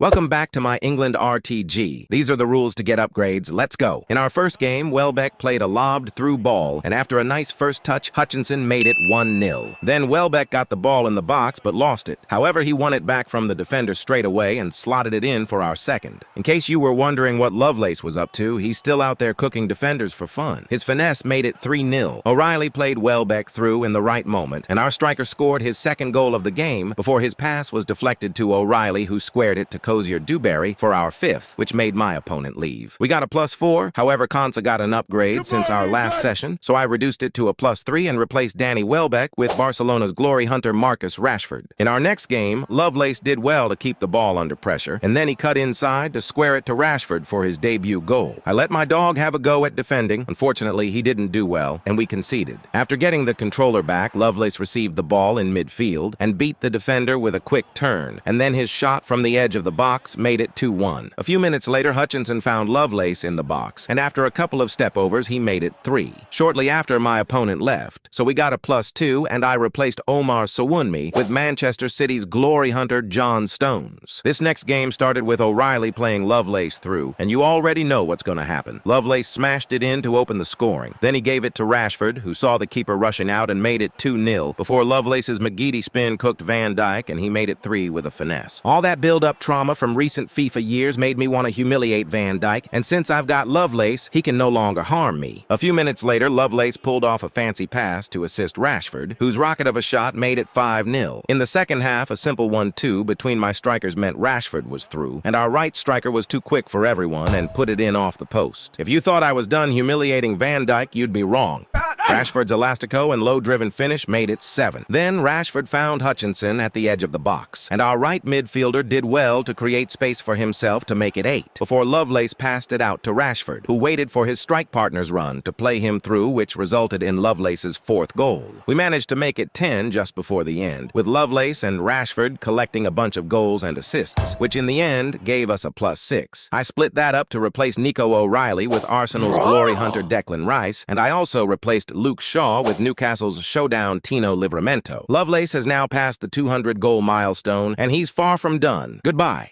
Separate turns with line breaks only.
Welcome back to my England RTG. These are the rules to get upgrades. Let's go. In our first game, Welbeck played a lobbed through ball, and after a nice first touch, Hutchinson made it 1-0. Then Welbeck got the ball in the box but lost it. However, he won it back from the defender straight away and slotted it in for our second. In case you were wondering what Lovelace was up to, he's still out there cooking defenders for fun. His finesse made it 3-0. O'Reilly played Welbeck through in the right moment, and our striker scored his second goal of the game before his pass was deflected to O'Reilly, who squared it to Cozier Dewberry for our fifth, which made my opponent leave. We got a +4, however Konsa got an upgrade since our last session, so I reduced it to a +3 and replaced Danny Welbeck with Barcelona's glory hunter Marcus Rashford. In our next game, Lovelace did well to keep the ball under pressure, and then he cut inside to square it to Rashford for his debut goal. I let my dog have a go at defending. Unfortunately, he didn't do well, and we conceded. After getting the controller back, Lovelace received the ball in midfield and beat the defender with a quick turn, and then his shot from the edge of the box made it 2-1. A few minutes later, Hutchinson found Lovelace in the box, and after a couple of step-overs, he made it 3. Shortly after, my opponent left, so we got a +2, and I replaced Omar Sawunmi with Manchester City's glory hunter John Stones. This next game started with O'Reilly playing Lovelace through, and you already know what's going to happen. Lovelace smashed it in to open the scoring. Then he gave it to Rashford, who saw the keeper rushing out and made it 2-0, before Lovelace's McGeady spin cooked Van Dijk, and he made it 3 with a finesse. All that build-up trauma from recent FIFA years made me want to humiliate Van Dijk, and since I've got Lovelace, he can no longer harm me. A few minutes later, Lovelace pulled off a fancy pass to assist Rashford, whose rocket of a shot made it 5-0. In the second half, a simple 1-2 between my strikers meant Rashford was through, and our right striker was too quick for everyone and put it in off the post. If you thought I was done humiliating Van Dijk, you'd be wrong. Rashford's elastico and low-driven finish made it 7. Then Rashford found Hutchinson at the edge of the box, and our right midfielder did well to create space for himself to make it 8, before Lovelace passed it out to Rashford, who waited for his strike partner's run to play him through, which resulted in Lovelace's 4th goal. We managed to make it 10 just before the end, with Lovelace and Rashford collecting a bunch of goals and assists, which in the end gave us a +6. I split that up to replace Nico O'Reilly with Arsenal's glory hunter Declan Rice, and I also replaced Luke Shaw with Newcastle's showdown Tino Livramento. Lovelace has now passed the 200-goal milestone, and he's far from done. Goodbye.